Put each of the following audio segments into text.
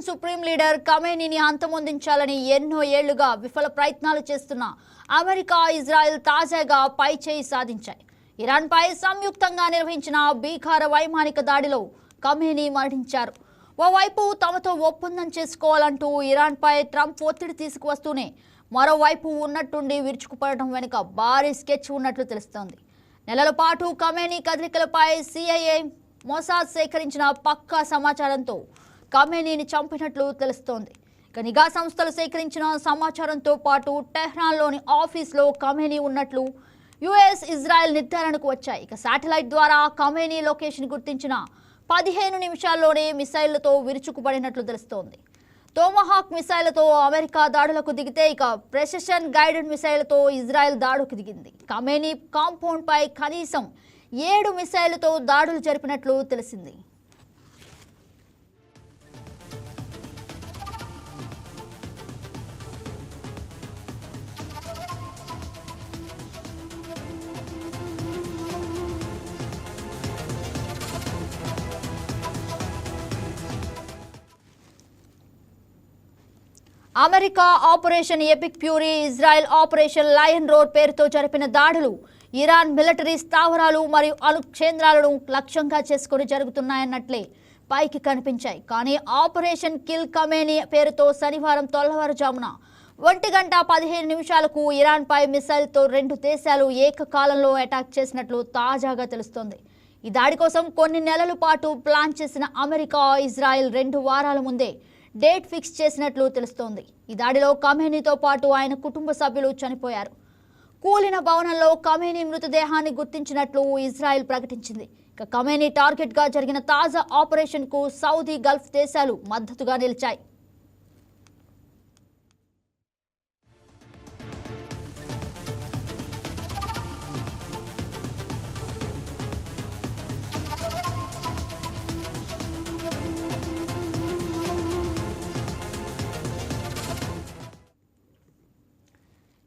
Iran supreme leader ఖమేనీని అంతమొందించాలని ఎన్నో ఏళ్లుగా విఫల ప్రయత్నాలు చేస్తున్న అమెరికా, ఇజ్రాయెల్ తాజాగా పైచేయి సాధించాయి. ఇరాన్పై సంయుక్తంగా నిర్వహించిన భీకర వైమానిక దాడిలో ఖమేనీ మరణించారు. ఓవైపు తమతో ఒప్పందం చేసుకోవాలంటూ ఇరాన్పై ట్రంప్ ఒత్తిడి తీసుకువస్తూనే మరోవైపు ఉన్నట్టుండి విరుచుకుపడడం వెనుక భారీ స్కెచ్ ఉన్నట్లు తెలుస్తోంది. నెలల పాటు ఖమేనీ కదలికలపై CIA, మొసాద్ సేకరించిన పక్కా సమాచారంతో ఖమేనీని చంపినట్లు తెలుస్తోంది. ఇక నిఘా సంస్థలు సేకరించిన సమాచారంతో పాటు టెహ్రాన్లోని ఆఫీస్లో ఖమేనీ ఉన్నట్లు US, ఇజ్రాయెల్ నిర్ధారణకు వచ్చాయి. ఇక శాటిలైట్ ద్వారా ఖమేనీ లొకేషన్ గుర్తించిన 15 నిమిషాల్లోనే మిసైళ్లతో విరుచుకుపడినట్లు తెలుస్తోంది. టోమహాక్ మిసైళ్లతో అమెరికా దాడులకు దిగితే ఇక ప్రెసిషన్ గైడెడ్ మిసైళ్లతో ఇజ్రాయెల్ దాడుకు దిగింది. ఖమేనీ కాంపౌండ్ పై కనీసం 7 మిసైళ్లతో దాడులు జరిపినట్లు తెలిసింది. America operation epic fury, Israel operation lion road పేరుతో జరిపిన దాడులు ఇరాన్ మిలిటరీ స్థావరాలు మరియు అణు కేంద్రాలను లక్ష్యంగా చేసుకుని జరుగుతున్నాయన్నట్లే పైకి కనిపించాయి. కానీ ఆపరేషన్ కిల్ ఖమేనీ పేరుతో శనివారం తెల్లవారుజామున 1:15 ఇరాన్పై మిసైల్తో 2 దేశాలు ఏకకాలంలో అటాక్ చేసినట్లు తాజాగా తెలుస్తోంది. ఈ దాడి కోసం కొన్ని నెలల పాటు ప్లాన్ చేసిన అమెరికా, ఇజ్రాయెల్ 2 వారాల ముందే డేట్ ఫిక్స్ చేసినట్లు తెలుస్తోంది. ఈ దాడిలో ఖమేనీతో పాటు ఆయన కుటుంబ సభ్యులు చనిపోయారు. కూలిన భవనంలో ఖమేనీ మృతదేహాన్ని గుర్తించినట్లు ఇజ్రాయెల్ ప్రకటించింది. ఇక ఖమేనీ టార్గెట్గా జరిగిన తాజా ఆపరేషన్కు సౌదీ, గల్ఫ్ దేశాలు మద్దతుగా నిలిచాయి.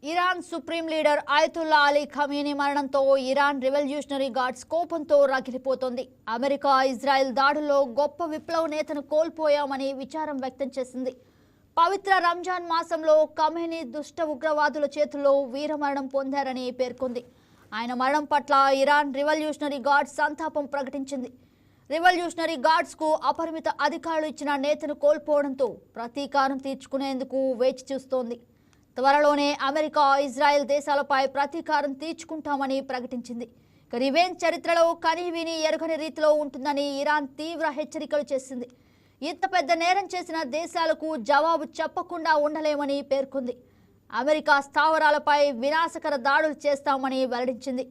Iran supreme leader Ayatollah Ali Khamenei మరణంతో ఇరాన్ రెవల్యూషనరీ గార్డ్స్ కోపంతో రగిలిపోతోంది. అమెరికా, ఇజ్రాయెల్ దాడుల్లో గొప్ప విప్లవ నేతను కోల్పోయామని విచారం వ్యక్తం చేసింది. పవిత్ర రంజాన్ మాసంలో ఖమేనీ దుష్ట ఉగ్రవాదుల చేతుల్లో వీరమరణం పొందారని పేర్కొంది. ఆయన మరణం పట్ల ఇరాన్ రెవల్యూషనరీ గార్డ్స్ సంతాపం ప్రకటించింది. రెవల్యూషనరీ గార్డ్స్కు అపరిమిత అధికారులు ఇచ్చిన నేతను కోల్పోవడంతో ప్రతీకారం తీర్చుకునేందుకు వేచి చూస్తోంది. త్వరలోనే అమెరికా, ఇజ్రాయెల్ దేశాలపై ప్రతీకారం తీర్చుకుంటామని ప్రకటించింది. రివెంజ్ చరిత్రలో కనీవిని ఎరుగని రీతిలో ఉంటుందని ఇరాన్ తీవ్ర హెచ్చరికలు చేసింది. ఇంత పెద్ద నేరం చేసిన దేశాలకు జవాబు చెప్పకుండా ఉండలేమని పేర్కొంది. అమెరికా స్థావరాలపై వినాశకర దాడులు చేస్తామని వెల్లడించింది.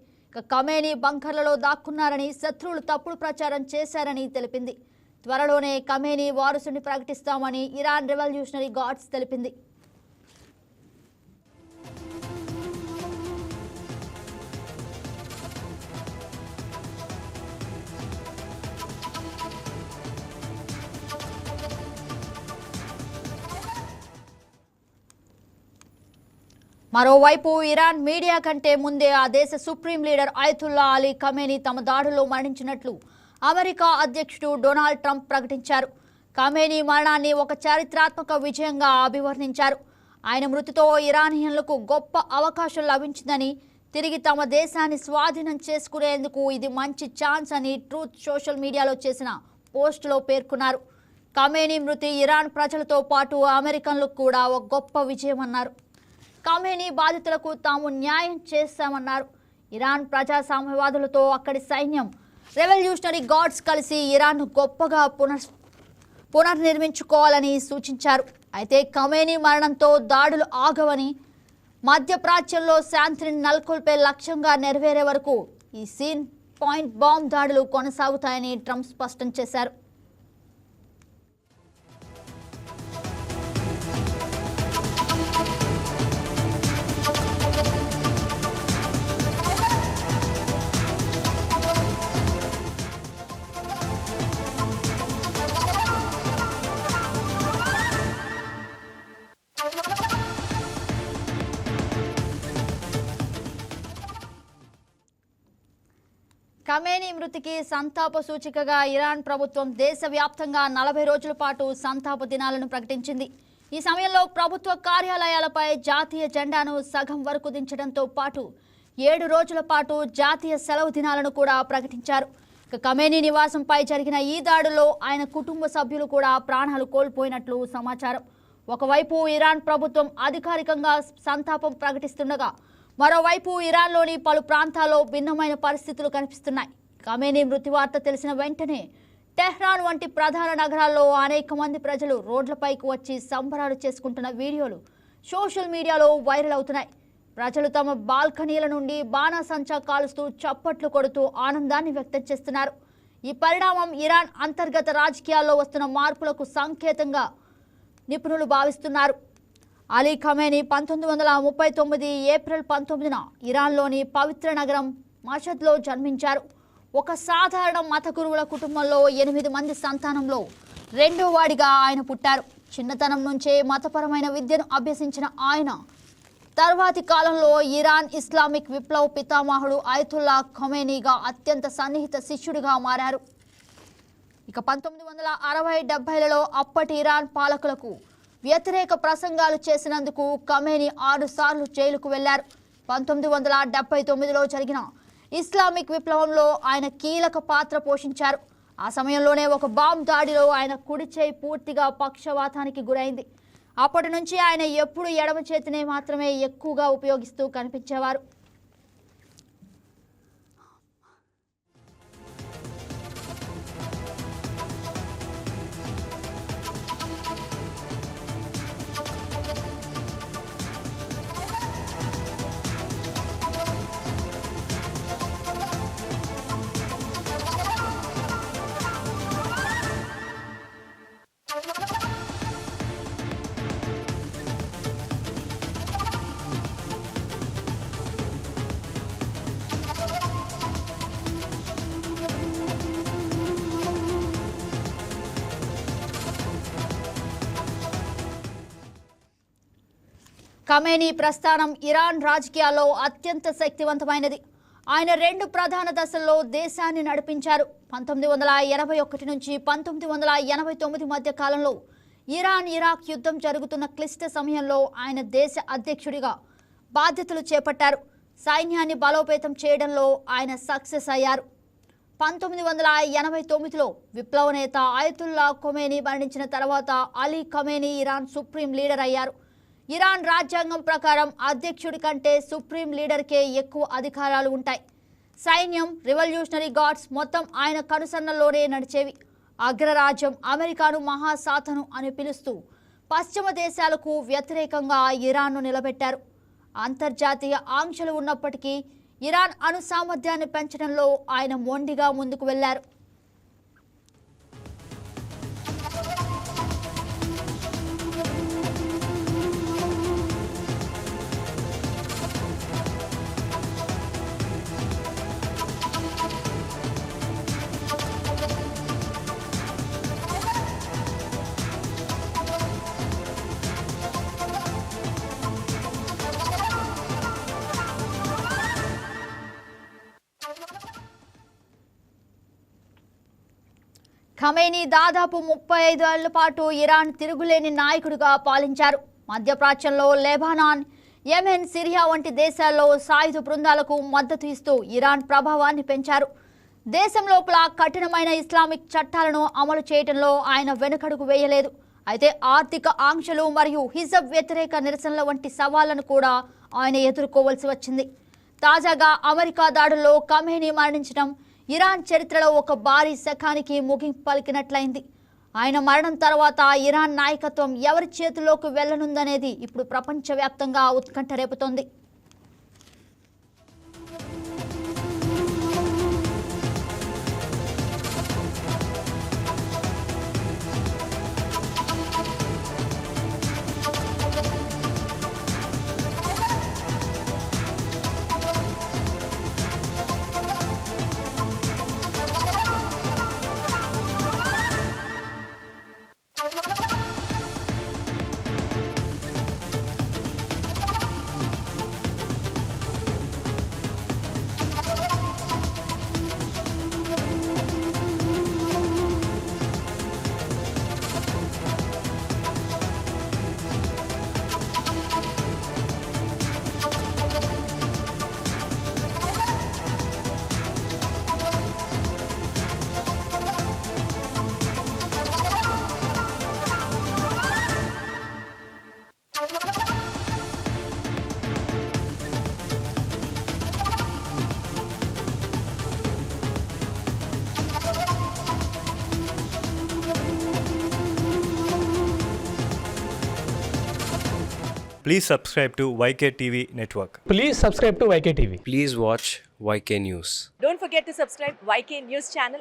ఖమేనీ బంకర్లలో దాక్కున్నారని, శత్రువులు తప్పుడు ప్రచారం చేశారని తెలిపింది. త్వరలోనే ఖమేనీ వారసుని ప్రకటిస్తామని ఇరాన్ రెవల్యూషనరీ గార్డ్స్ తెలిపింది. మరోవైపు ఇరాన్ మీడియా కంటే ముందే ఆ దేశ supreme leader Ayatollah Ali Khamenei తమ దాడుల్లో మరణించినట్లు అమెరికా అధ్యక్షుడు డొనాల్డ్ ట్రంప్ ప్రకటించారు. ఖమేనీ మరణాన్ని ఒక చారిత్రాత్మక విజయంగా అభివర్ణించారు. ఆయన మృతితో ఇరానియన్లకు గొప్ప అవకాశం లభించిందని, తిరిగి తమ దేశాన్ని స్వాధీనం చేసుకునేందుకు ఇది మంచి ఛాన్స్ అని ట్రూత్ సోషల్ మీడియాలో చేసిన పోస్టులో పేర్కొన్నారు. ఖమేనీ మృతి ఇరాన్ ప్రజలతో పాటు అమెరికన్లకు కూడా ఒక గొప్ప విజయమన్నారు. ఖమేనీ బాధితులకు తాము న్యాయం చేస్తామన్నారు. ఇరాన్ ప్రజా సామ్యవాదులతో అక్కడి సైన్యం, రెవల్యూషనరీ గార్డ్స్ కలిసి ఇరాన్ను గొప్పగా పునర్నిర్మించుకోవాలని సూచించారు. అయితే ఖమేనీ మరణంతో దాడులు ఆగవని, మధ్యప్రాచ్యంలో శాంతిని నెలకొల్పే లక్ష్యంగా నెరవేరే వరకు ఈ సీన్ పాయింట్ బాంబ్ దాడులు కొనసాగుతాయని ట్రంప్ స్పష్టం చేశారు. ఖమేనీ మృతికి సంతాప సూచికగా ఇరాన్ ప్రభుత్వం దేశవ్యాప్తంగా 40 రోజుల పాటు సంతాప దినాలను ప్రకటించింది. ఈ సమయంలో ప్రభుత్వ కార్యాలయాలపై జాతీయ జెండాను సగం వరకు దించడంతో పాటు 7 రోజుల పాటు జాతీయ సెలవు దినాలను కూడా ప్రకటించారు. ఖమేనీ నివాసంపై జరిగిన ఈ దాడుల్లో ఆయన కుటుంబ సభ్యులు కూడా ప్రాణాలు కోల్పోయినట్లు సమాచారం. ఒకవైపు ఇరాన్ ప్రభుత్వం అధికారికంగా సంతాపం ప్రకటిస్తుండగా మరోవైపు ఇరాన్లోని పలు ప్రాంతాల్లో భిన్నమైన పరిస్థితులు కనిపిస్తున్నాయి. ఖమేనీ మృతి వార్త తెలిసిన వెంటనే టెహ్రాన్ వంటి ప్రధాన నగరాల్లో అనేక మంది ప్రజలు రోడ్లపైకి వచ్చి సంబరాలు చేసుకుంటున్న వీడియోలు సోషల్ మీడియాలో వైరల్ అవుతున్నాయి. ప్రజలు తమ బాల్కనీల నుండి బాణాసంచా కాలుస్తూ చప్పట్లు కొడుతూ ఆనందాన్ని వ్యక్తం చేస్తున్నారు. ఈ పరిణామం ఇరాన్ అంతర్గత రాజకీయాల్లో వస్తున్న మార్పులకు సంకేతంగా నిపుణులు భావిస్తున్నారు. అలీ ఖమేనీ 1939 ఏప్రిల్ 19న ఇరాన్లోని పవిత్ర నగరం మషద్లో జన్మించారు. ఒక సాధారణ మత గురువుల కుటుంబంలో 8 మంది సంతానంలో రెండో వాడిగా ఆయన పుట్టారు. చిన్నతనం నుంచే మతపరమైన విద్యను అభ్యసించిన ఆయన తర్వాతి కాలంలో ఇరాన్ ఇస్లామిక్ విప్లవ పితామహుడు అయతుల్లా ఖమేనీగా అత్యంత సన్నిహిత శిష్యుడిగా మారారు. ఇక 1960-70లలో అప్పటి ఇరాన్ పాలకులకు వ్యతిరేక ప్రసంగాలు చేసినందుకు ఖమేనీ 6 సార్లు జైలుకు వెళ్లారు. 1979లో జరిగిన ఇస్లామిక్ విప్లవంలో ఆయన కీలక పాత్ర పోషించారు. ఆ సమయంలోనే ఒక బాంబ్ దాడిలో ఆయన కుడి చేయి పూర్తిగా పక్షవాతానికి గురైంది. అప్పటి నుంచి ఆయన ఎప్పుడు ఎడమ చేతినే మాత్రమే ఎక్కువగా ఉపయోగిస్తూ కనిపించేవారు. ఖమేనీ ప్రస్థానం ఇరాన్ రాజకీయాల్లో అత్యంత శక్తివంతమైనది. ఆయన 2 ప్రధాన దశల్లో దేశాన్ని నడిపించారు. 1981 నుంచి 1989 మధ్య కాలంలో ఇరాన్ ఇరాక్ యుద్ధం జరుగుతున్న క్లిష్ట సమయంలో ఆయన దేశ అధ్యక్షుడిగా బాధ్యతలు చేపట్టారు. సైన్యాన్ని బలోపేతం చేయడంలో ఆయన సక్సెస్ అయ్యారు. 1989లో విప్లవ నేత అయతుల్లా ఖమేనీ మరణించిన తర్వాత Ali Khamenei Iran supreme leader అయ్యారు. ఇరాన్ రాజ్యాంగం ప్రకారం అధ్యక్షుడి కంటే సుప్రీం లీడర్కే ఎక్కువ అధికారాలు ఉంటాయి. సైన్యం, రివల్యూషనరీ గార్డ్స్ మొత్తం ఆయన కనుసన్నల్లోనే నడిచేవి. అగ్రరాజ్యం అమెరికాను మహాసాతను అని పిలుస్తూ పశ్చిమ దేశాలకు వ్యతిరేకంగా ఇరాన్ను నిలబెట్టారు. అంతర్జాతీయ ఆంక్షలు ఉన్నప్పటికీ ఇరాన్ అణు సామర్థ్యాన్ని పెంచడంలో ఆయన మొండిగా ముందుకు వెళ్లారు. ఖమేనీ దాదాపు 35 ఏళ్ల పాటు ఇరాన్ తిరుగులేని నాయకుడిగా పాలించారు. మధ్యప్రాచ్యంలో లెబనాన్, యెమెన్, సిరియా వంటి దేశాల్లో సాయుధ బృందాలకు మద్దతు ఇస్తూ ఇరాన్ ప్రభావాన్ని పెంచారు. దేశం లోపల కఠినమైన ఇస్లామిక్ చట్టాలను అమలు చేయడంలో ఆయన వెనుకడుగు వేయలేదు. అయితే ఆర్థిక ఆంక్షలు మరియు హిజబ్ వ్యతిరేక నిరసనల వంటి సవాళ్లను కూడా ఆయన ఎదుర్కోవాల్సి వచ్చింది. తాజాగా అమెరికా దాడుల్లో ఖమేనీ మరణించడం ఇరాన్ చరిత్రలో ఒక భారీ శకానికి ముగింపు పలికినట్లయింది. ఆయన మరణం తర్వాత ఇరాన్ నాయకత్వం ఎవరి చేతిలోకి వెళ్లనుందనేది ఇప్పుడు ప్రపంచవ్యాప్తంగా ఉత్కంఠ రేపుతోంది. Please subscribe to YK TV Network. Please subscribe to YK TV. Please watch YK News. Don't forget to subscribe YK News channel